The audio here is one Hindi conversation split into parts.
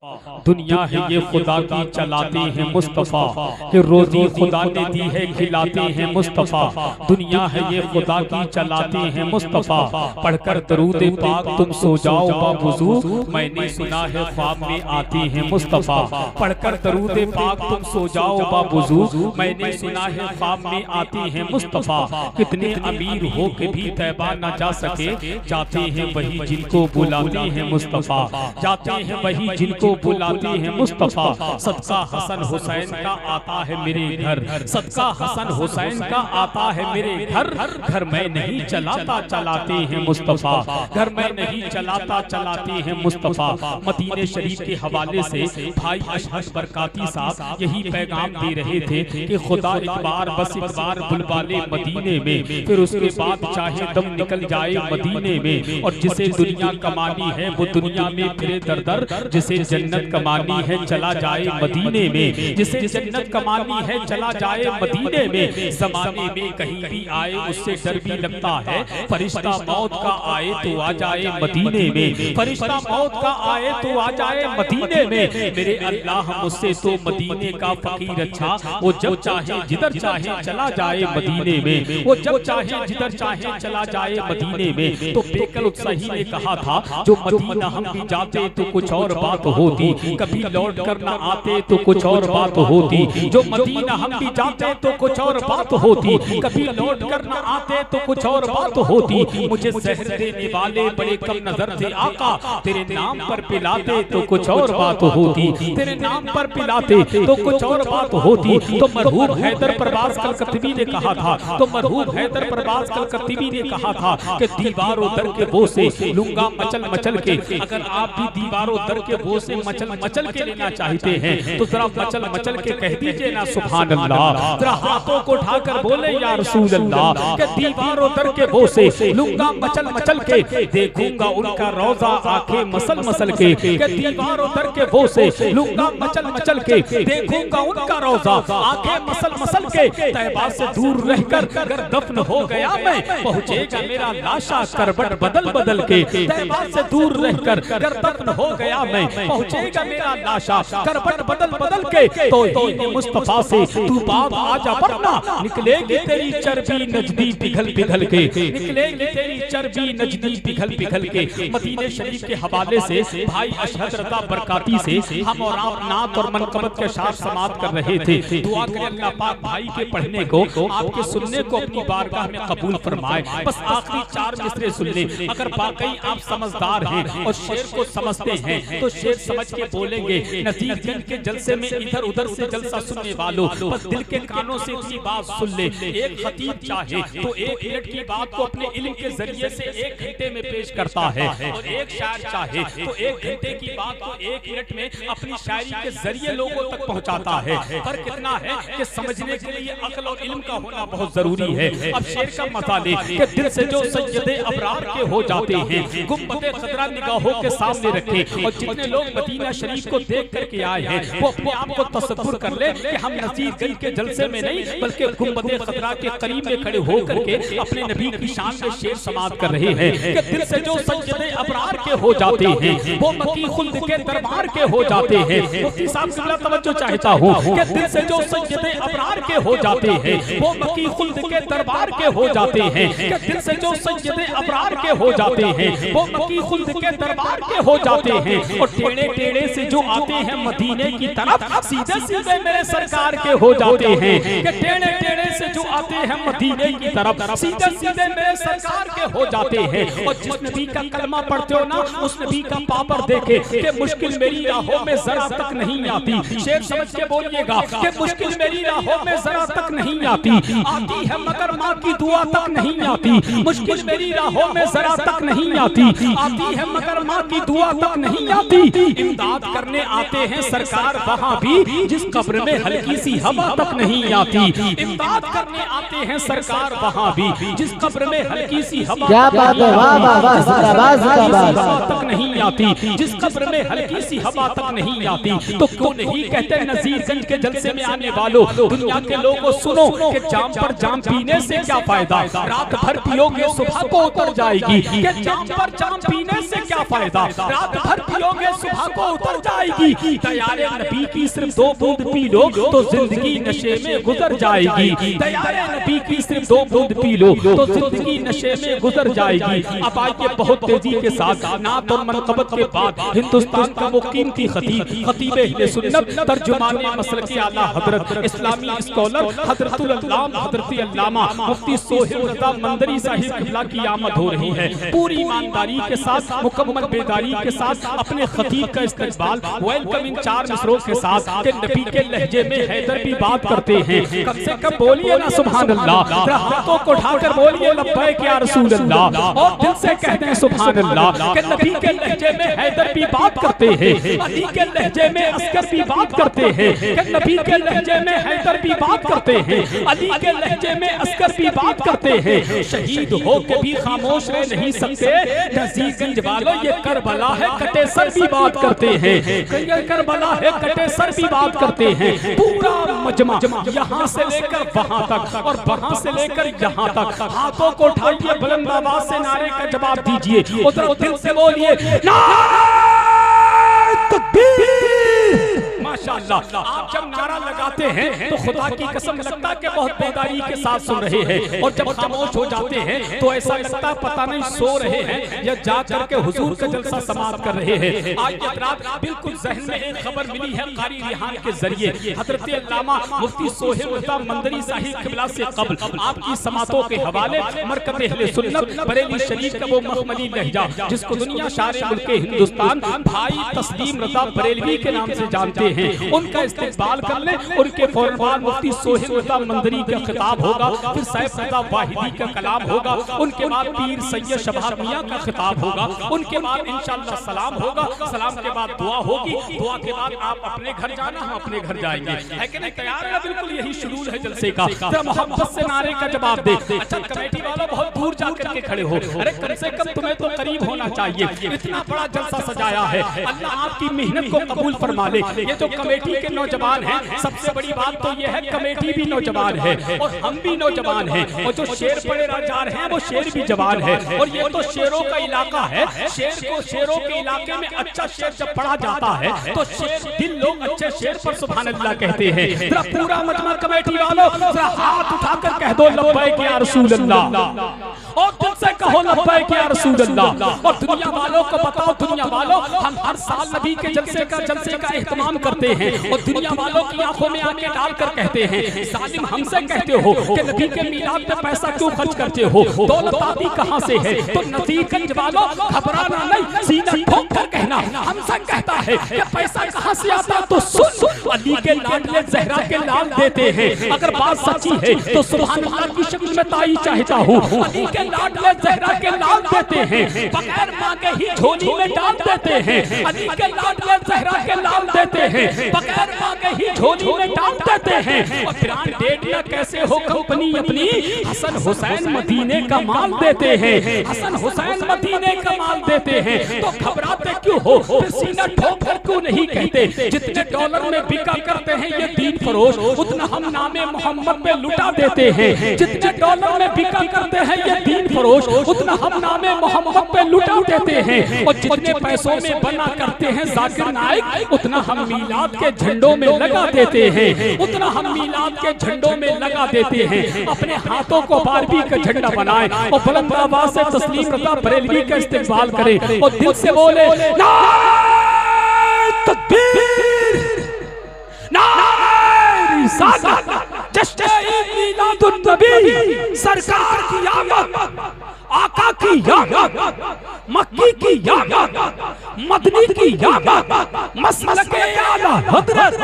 दुनिया है ये खुदा की चलाते हैं मुस्तफ़ा कि रोजी खुदा ने दी है खिलाते हैं मुस्तफ़ा। दुनिया है ये खुदा की चलाते हैं मुस्तफ़ा। पढ़कर दरूद पाक तुम सो जाओ बावुज़ू, मैंने सुना है ख्वाब में आते हैं मुस्तफ़ा। पढ़कर दरूद पाक तुम सो जाओ बावुज़ू, मैंने सुना है ख्वाब में आते हैं मुस्तफ़ा। कितने अमीर हो के भी तैबा न जा सके, जाते हैं वही जिनको बुलाते हैं मुस्तफ़ा। जाते हैं वही जिनको बुलाते हैं मुस्तफ़ा। सदका हसन हुसैन का आता है मेरे घर, सदका हसन हुसैन का आता है मेरे घर। घर में नहीं चलाता चलाते हैं मुस्तफ़ा, घर में नहीं चलाता चलाते हैं मुस्तफ़ा। मदीने शरीफ के हवाले से भाई अशहद बरकाती साहब यही पैगाम दे रहे थे कि खुदा एक बार बस एक बार बुलवाले मदीने में, फिर उसके बाद चाहे दम निकल जाए मदीने में। और जिसे दुनिया कमानी है वो दुनिया में फिरे दर दर, जिसे जन्नत कमानी है चला जाए मदीने में। जिसे जन्नत कमानी है चला जाए मदीने में। ज़माने में कहीं भी आए उससे डर भी लगता है, फरिश्ता मौत का आए तो आ जाए मदीने में। फरिश्ता मौत का आए तो आ जाए मदीने में। मेरे अल्लाह मुझसे तो मदीने का फकीर अच्छा, वो जब चाहे जिधर चाहे चला जाए मदीने में। वो जब चाहे जिधर चाहे चला जाए मदीने में। तो बेकल उत्साही ने कहा था, जो मदीना हम भी जाते तो कुछ और बात होती, कभी लौट कर न आते तो कुछ और बात होती। जो मदीना हम भी जाते तो कुछ और बात होती, कभी लौट कर न आते तो कुछ और बात होती। मुझे जहर देने वाले बड़े कम नजर थे आका, तेरे नाम पर पिलाते तो कुछ और बात होती। तेरे नाम पर पिलाते तो कुछ और बात होती। तो मरहूम हैदर परवाज़ कलकत्वी ने कहा था, तो मरहूम हैदर परवाज़ कलकत्वी ने कहा था कि दीवारों दर के वो से लूंगा मचल मचल के। अगर आप भी दीवारों दर के वो से मचल मचल के लेना चाहते हैं तो जरा मचल मचल के कह दीजिए ना सुभान अल्लाह। जरा हाथों को उठाकर बोले या रसूल अल्लाह कि दीवारों दर के वो से लूंगा मचल मचल के, देखूंगा उनका रोजा आंखें मसल मसल के। कि दीवारों दर के वो से लूंगा मचल मचल के, देखूंगा उनका रोजा आंखें मसल मसल के। तैबा से दूर रहकर अगर दफन हो गया मैं, पहुंचेगा मेरा लाशा करबट बदल बदल के। तैबा से दूर रहकर अगर दफन हो गया मैं, पहुंचेगा मेरा लाशा करबट बदल बदल के। तो ही मुस्तफा से तू बात आजा वरना निकलेगी तेरी चर्बी नजदी पिघल पिघल के। निकलेगी तेरी चर्बी नजदी पिघल पिघल के। मदीने शरीफ के हवाले से भाई अशहद रज़ा बरकाती से हम और आप नात और मनकबत के साथ समात कर रहे थे। दुआ करें अल्लाह पाक भाई के पढ़ने को, आपके सुनने को अपनी बारगाह में कबूल फरमाए। बस आखिरी 4 मिसरे सुन ले। अगर वाकई आप समझदार हैं और शेर को समझते हैं तो शेर समझ के बोलेंगे। नज़ीरगंज के जलसे में इधर उधर से जलसा सुनने वालों, बस दिल के कानों से इतनी बात सुन ले। एक खतीब चाहे तो 1 मिनट की बात को अपने इल्म के जरिए से 1 घंटे में पेश करता है, और एक शायर चाहे तो 1 घंटे की बात को 1 मिनट में अपनी शायरी के जरिए लोगों तक पहुंचाता है। फर्क इतना है कि समझने के लिए अक्ल और इल्म का होना बहुत जरूरी है। अब शेर का मजा ले कि दिल से जो सज्जदे अबरार के हो जाते हैं, गुंबदे खतरा निगाहों के सामने रखे। और जितने लोग मदीना शरीफ को देख करके आए हैं वो अपने आप को तसव्वुर कर ले कि हम नज़ीरगंज के जलसे में नहीं बल्कि गुंबदे खतरा के करीब में खड़े होकर के अपने नबी की शान में शेर समात कर रहे हैं। कि दिल से जो सज्जदे अबरार के हो जाते हैं वो मकी खुल्द के दरबार के हो जाते हैं। मुफ्ती साहब से तवज्जो चाहता हूं कि दिल से जो सज्जदे अबरार के हो जाते हैं वो मकी खुल्द के दरबार के हो जाते हैं। कि दिल से जो सज्जदे अबरार के हो जाते हैं वो मकी खुल्द के दरबार के हो जाते हैं। और टेढ़े टेढ़े से जो आते हैं मदीने की तरफ सीधे सीधे मेरे सरकार के हो जाते हैं। कि टेढ़े टेढ़े से जो आते हैं मदीने की तरफ सीधे सीधे मेरे सरकार के हो जाते हैं। और जिस नबी का कलमा पढ़ते हो ना उस नबी का पापर देखे कि मुश्किल मेरी राहों में जरा तक नहीं आती। शेर समझ के बोलिएगा कि मुश्किल मेरी राहों में जरा तक नहीं आती। आती है मगर माँ की दुआ तक नहीं आती। मुश्किल मेरी राहों में जरा तक नहीं आती। आती है मगर माँ की दुआ तक नहीं आती। इमदाद करने आते हैं सरकार वहाँ भी जिस कब्र में हल्की सी हवा तक नहीं आती। इमदाद करने आते हैं सरकार वहाँ भी जिस कब्र में हल्की सी हवा क्या बात है, वाह वाह वाह, जिंदाबाद जिंदाबाद तक नहीं आती, जिस कब्र में हल्की सी हवा तक नहीं आती, तो क्यों नहीं कहते नजीरगंज के जलसे में आने वालों, दुनिया के लोगों सुनो कि जाम पर जाम पीने से क्या फायदा, रात भर पियोगे सुबह को उतर जाएगी। कि जाम पर जाम पीने से क्या फायदा, रात भर पियोगे सुबह को उतर जाएगी। तैयारे नबी की सिर्फ 2 बूंद पी लो तो जिंदगी नशे में गुजर जाएगी। तैयारे नबी की सिर्फ 2 बूंद पी लो तो जिंदगी नशे में गुजर जाएगी। अब आइए बहुत तेजी के साथ नात और मनक़बत के बाद हिंदुस्तान का वो कीमती खतीब, खतीब अहले सुन्नत, तर्जुमाने मसलक आला हजरत, इस्लामी स्कॉलर हजरतुल अल्लामा हजरत अल्लामा मुफ्ती सोहेल रज़ा मंदरी साहिब किबला की आमद हो रही है। पूरी ईमानदारी के साथ, मुकम्मल बेदारी के साथ अपने खतीब का इस्तकबाल वेलकम इन 4 मिसरों के साथ के नबी के लहजे में हैदर भी बात करते हैं। कम से कम बोलिए ना सुभान अल्लाह, हाथों को उठाकर बोलिए लब्बैक या रसूल अल्लाह, और दिल से कहते हैं सुभान अल्लाह। के नबी के लहजे में हैदर भी बात करते हैं, अली के लहजे में अस्कर भी बात करते हैं, के नबी के लहजे में हैदर भी बात करते हैं, अली के लहजे में अस्कर भी बात करते हैं। शहीद हो के भी खामोश रह नहीं सकते, नजीरगंज वालों ये करबला है कटे सर भी बात करते हैं, ये करबला है कटे सर भी बात करते हैं। पूरा मजमा यहाँ से लेकर वहाँ तक और वहाँ से लेकर यहाँ तक, हाथों को उठाइए बुलंद आवाज से नारे का जवाब दीजिए, उधर दिल से बोलिए माशाअल्लाह। आप जब नारा लगाते हैं तो खुदा की कसम लगता है कि बहुत बेदारी के साथ सुन रहे हैं, और जब खामोश हो जाते हैं तो ऐसा लगता पता नहीं सो रहे हैं या जा करके हुजूर का जलसा समाप्त कर रहे हैं। आज रात बिल्कुल ज़हन में एक खबर मिली है कारी रिहान के जरिए, हजरत अल्लामा मुफ्ती सोहेल रज़ा मंदरी साहिब किबला से कब्ल आपकी समातों के हवाले मरकज़ अहले सुन्नत बरेली शरीफ का वो मखमली लहजा जिसको दुनिया सारे मुल्क हिंदुस्तान भाई तस्लीम रज़ा बरेलवी के नाम से जानते हैं, उनका इस्तेमाल कर ले। उनके फौरन बाद मुफ्ती सोहेल रज़ा मंदरी का खिताब होगा, फिर सैफ रज़ा वाहिदी का कलाम होगा, उनके बाद पीर सैयद शबाब मियां का खिताब होगा, उनके बाद इंशाअल्लाह सलाम होगा, सलाम के बाद दुआ होगी, दुआ के बाद आप अपने घर जाना, हम अपने घर जाएंगे। है कि नहीं? तैयार है? बिल्कुल यही शुरू है जलसे का। जरा मोहब्बत से नारे का जवाब दे। अच्छा कमेटी वालों बहुत दूर जाकर के खड़े हो, अरे कम से कम तुम्हें तो करीब होना चाहिए, इतना बड़ा जलसा सजाया है। अल्लाह आपकी मेहनत को कबूल फरमा ले। ये जो कमेटी के नौजवान हैं, सबसे बड़ी बात तो ये है कमेटी भी नौजवान है और हम भी नौजवान हैं, और जो शेर पड़े जा रहे हैं वो शेर भी जवान है, और ये तो शेरों का इलाका है। शेरों के इलाके में अच्छा शेर जब पढ़ा जाता है तो शेर दिल लोग अच्छे शेर पर सुभान अल्लाह कहते हैं। जरा पूरा मजमा कमेटी वालों जरा हाथ उठाकर कह दो लब्बैक या रसूल अल्लाह, और दिल से कहो लब्बैक या रसूल अल्लाह। और दुनिया वालों को बताओ, दुनिया वालों हम हर साल नबी के जलसे का एहतमाम करते हैं, और दुनिया वालों की आंखों में आंखें डालकर कहते हैं सालिम हमसे कहते हो कि नबी के मीलाद में पैसा क्यों खर्च करते हो, दौलत आती कहां से है? तो नजीरगंज वालों घबराना नहीं, सीना ठोक कर कहना हमसे कहता है कि पैसा कहां से आता, तो सुन अली के लाडले ज़हरा के लाल देते हैं। अगर बात सच्ची है तो सुभान अल्लाह की शक्ल में ताई चाहता हूँ, अली के लाडले ज़हरा के लाल देते हैं, बगैर मांगे ही झोली में डाल देते हैं। अली के लाडले ज़हरा के लाल देते हैं, बगैर मांगे ही झोली में डाल देते हैं। और ब्रांडेड ना कैसे हो कंपनी अपनी, हसन हुसैन मदीने का माल देते हैं, हसन हुसैन मदीने का माल देते हैं। तो घबराते क्यों हो, सीना ठोक कर क्यों नहीं कहते? जितने डॉलर में बिका करते हैं ये दीन फरोश, उतना हम नामे मोहम्मद पे लुटा देते हैं। जितने डॉलर में बिका करते हैं ये दीन फरोश, उतना हम नामे मोहम्मद पे लुटा देते हैं। और जितने पैसों में बना करते हैं जाकिर नाइक, उतना हम मीलाद के झंडों में लगा देते हैं, उतना हम मीलाद के झंडों में लगा देते हैं। अपने हाथों को बारबी का झंडा बनाए और बुलंद आवाज से तस्लीम रज़ा बरेलवी का इस्तेमाल करें और दिल से बोले नारे तकबीर, नारे रिसालत, जश्न मीलादुन नबी, सरकार की आमद, आका की आमद, मक्की की आमद, मदनी की आमद, मसलके आला हज़रत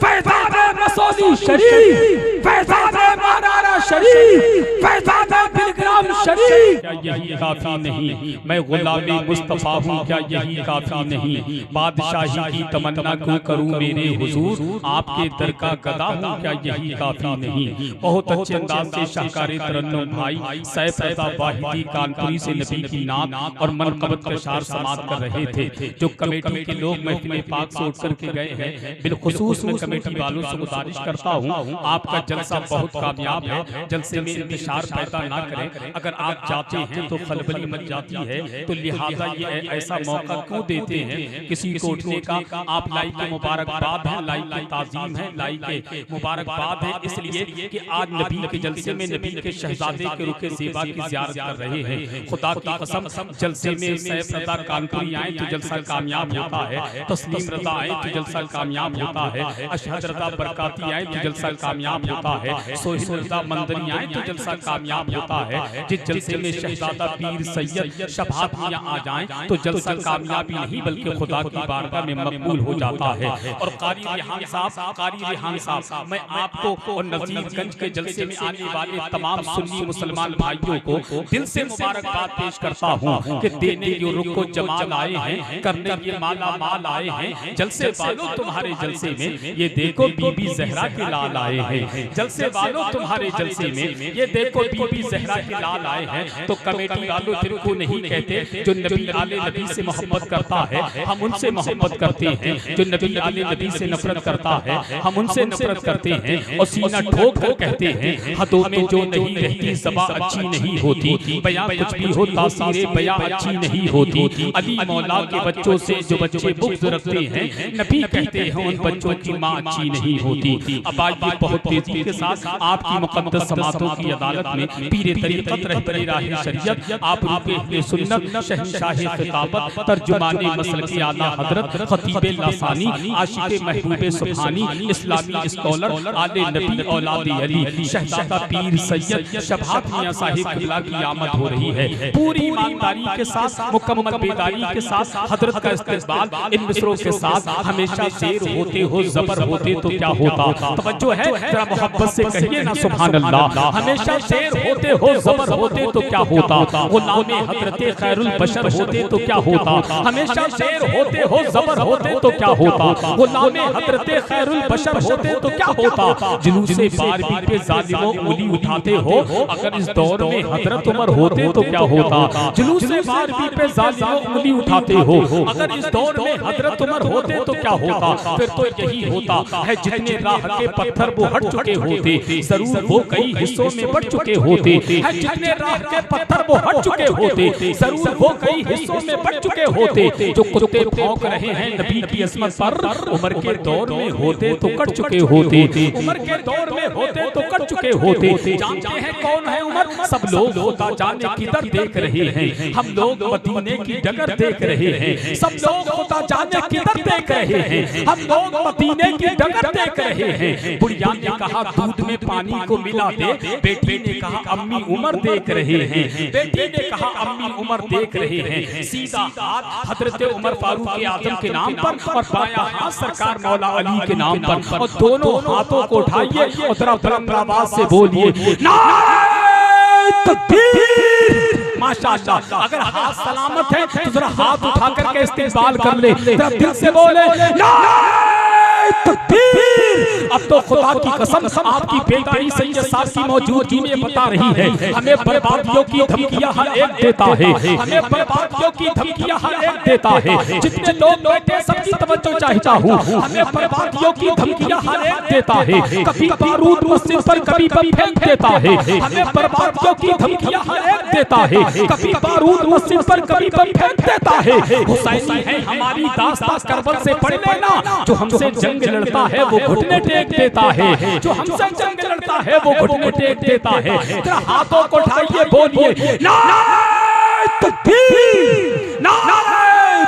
फैज़ान मसौली शरीफ, फैज़ान मनारा शरीफ, फैज़ान टेलीग्राम शरीफ, क्या यही काफी नहीं? मैं गुलामी मुस्तफा हूँ, क्या यही काफी नहीं? बादशाही की तमन्ना क्यों करूँ मेरे हुजूर, आपके दर का गदा हूँ, क्या यही काफी नहीं? बहुत अच्छे अंदाज से शाहकारी तरन्नुम भाई सैफ रज़ा वाहिदी कानपुरी से नबी की नात और मनक़बत का शार समात कर रहे थे। जो कमेटी के लोग महफिल पाक से उठ करके गए हैं, बिलखुसूस मैं कमेटी वालों से गुजारिश करता हूँ, आपका जलसा बहुत कामयाब है, जलसे में इंतशार पैदा ना करें। अगर आप जाते हैं तो खलबली मच जाती है, तो लिहाजा ये ऐसा मौका क्यों देते हैं किसी को उठने का? आप लाई के मुबारकबाद है, लाई के ताज़ीम है, लाई के मुबारकबाद है, इसलिए कि आज नबी के जलसे में नबी के शहजादे के रुके ज़ेबा की ज़ियारत कर रहे हैं। खुदा की कसम, जलसे में सैफ रज़ा कानपुरी आए तो जलसा कामयाब होता है, तस्लीम रज़ा आए तो जलसा कामयाब होता है, अशहद रज़ा बरकाती आए तो जलसा कामयाब होता है, सोहिल रज़ा मंदनी आए तो जलसा कामयाब होता है। जिस जलसे में शहजादा पीर सैयद शबात मियां आ जाएं तो जलसा कामयाबी नहीं बल्कि खुदा की बारगाह में मकबूल हो जाता है। और कारी रेहान साहब, मैं आपको और नज़ीरगंज के जलसे में आने वाले तमाम सुन्नी मुसलमान भाइयों को दिल से मुबारकबाद पेश करता हूँ कि देने ये रुख को जमाल आए हैं, करने ये माला माल आए हैं। जलसे वालों तुम्हारे जलसे में ये देखो बीबी ज़हरा के लाल आए हैं, जलसे वालों तुम्हारे जलसे में ये देखो बीबी ज़हरा के लाल आए हैं। तो कमेटी वालों जिनको नहीं कहते, जो नबी आले नबी से मोहब्बत करता है हम उनसे मोहब्बत करते हैं, जो नबी आले नबी से नफरत करता है हम उनसे नफरत करते हैं और सीना ठोक कर कहते हैं हदों में जो नहीं रहती ज़बां अच्छी नहीं होती, बयां कुछ भी हो तासीरे बयां अच्छी नहीं होती। अली मौला के बच्चों से जो बच्चे बुग़्ज़ रखते हैं, नबी कहते हैं उन बच्चों की माँ अच्छी नहीं होती। अब आइए बहुत तेजी के साथ आपकी मुक़द्दस समातों की अदालत में पीरे तरीक़त रहबरे राह शरीयत, आप रूहे सुन्नत, शहंशाह खिताबत, तर्जुमाने मसलक आला हज़रत, खतीबे लासानी, आशिक़े महबूबे सुब्हानी, इस्लामी स्कॉलर, आले नबी औलादे अली, शहजादा पीर सैयद शबात मियां साहिब क़िबला की आमद हो रही है। पूरी ईमानदारी के साथ, मुकम्मल बेदारी के साथ हज़रत का इस्तक़बाल इन मिसरों के साथ। हमेशा शेर होते हो ज़बर होते तो क्या होता? तवज्जो है, जरा मोहब्बत से कहिए ना सुभान अल्लाह। हमेशा शेर होते हो ज़बर होते तो क्या होता? गुलामे हज़रते खैरुल बशर होते तो क्या होता? हमेशा शेर होते हो ज़बर होते तो क्या होता? गुलामे हज़रते खैरुल बशर होते तो क्या होता? जुलूसे बारबी पे ज़ालिमों उंगली उठाते हो, अगर इस दौर में हज़रत उमर होते तो क्या होता? जुलूसे बारबी पे ज़ालिमों उंगली उठाते हो, अगर इस दौर में हज़रत उमर होते तो क्या होता? फिर तो यही होता है जितने राह के पत्थर वो हट चुके होते, जरूर वो कई हिस्सों में बढ़ चुके होते हैं। जितने राह के पत्थर वो हट चुके होते, जरूर वो कई हिस्सों में बढ़ चुके होते। जो कुत्ते भौंक रहे हैं नबी की अस्मत पर, उमर के दौर में होते तो कट चुके होते, उमर के दौर में होते तो कट चुके होते। जानते हैं कौन है उमर? सब लोग होता जाने किधर देख रहे हैं, हम लोग मदीने की डगर देख रहे हैं। सब लोग होता जाने किधर देख रहे हैं, हम लोग मदीने की डगर देख रहे हैं। बुढ़िया ने कहा दूध में पानी को मिला दे, बेटी ने कहा अम्मी उमर देख रहे हैं, बेटी ने कहा अम्मी उमर देख रहे हैं। सीधा हाथ हजरत उमर फारूक आज़म के नाम पर और बायां हाथ सरकार मौला अली के नाम पर, और दोनों हाथों को उठाइए और जरा बुलंद आवाज से बोलिए नारे तकबीर। माशाअल्लाह, अगर हाथ सलामत है तो जरा हाथ उठा करके इस्तेमाल कर ले, जरा दिल से बोले नारे तकबीर। अब तो खुदा की कसम आपकी बेदारी सैयद साहब की मौजूदगी में बता रही है, हमें बर्बादियों की धमकियां हर एक देता है, हमें बर्बादियों की धमकियां हर एक देता है। जितने लोग बैठे सबकी तवज्जो चाहता हूँ, हमें बर्बादियों की धमकियां हर एक देता है। कभी बारूद मस्जिद पर कभी बम फेंक देता है, हमें बर्बादियों की धमकियां हर एक देता है। कभी बारूद मस्जिद पर कभी बम फेंक देता है। हुसैनी है हमारी दास्तां करबल से पढ़ लेना, जो हमसे जंग लड़ता है वो घुटने टेक देता है, जो हमसे जंग लड़ता है वो घुटने टेक देता है। जरा हाथों को उठाइए बोलिए नारे तकबीर, नारे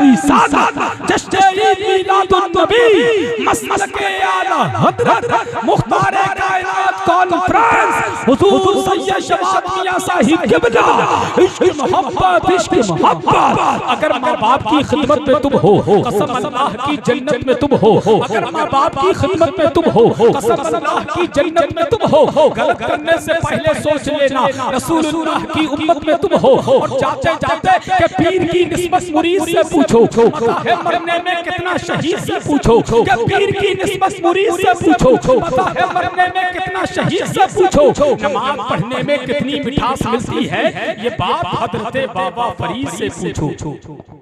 रिसालत, जश्न ईद मिलादुन नबी, मसलके आला हज़रत, मुख्तारे कायनात कॉन्फ्रेंस, हुजूर सैयद शबात मियां सा ही किबला, इश्क मोहब्बत, इश्क मोहब्बत। अगर माँ बाप की खिदमत में तुम हो, कसम अल्लाह की जन्नत में तुम हो। अगर माँ बाप की खिदमत में तुम हो, कसम अल्लाह की जन्नत में तुम हो। गलत करने से पहले सोच लेना रसूलुल्लाह की उम्मत में तुम हो। और जाते जाते के पीर की निस्बत मुरीद से पूछो, पता है मरने में कितना शहीद से पूछो, के पीर की निस्बत मुरीद से पूछो, पता है मरने में कितना शहीद से पूछो, नमाज पढ़ने में कितनी मिठास मिलती है, ये बात हजरत बाबा फरीद से पूछो।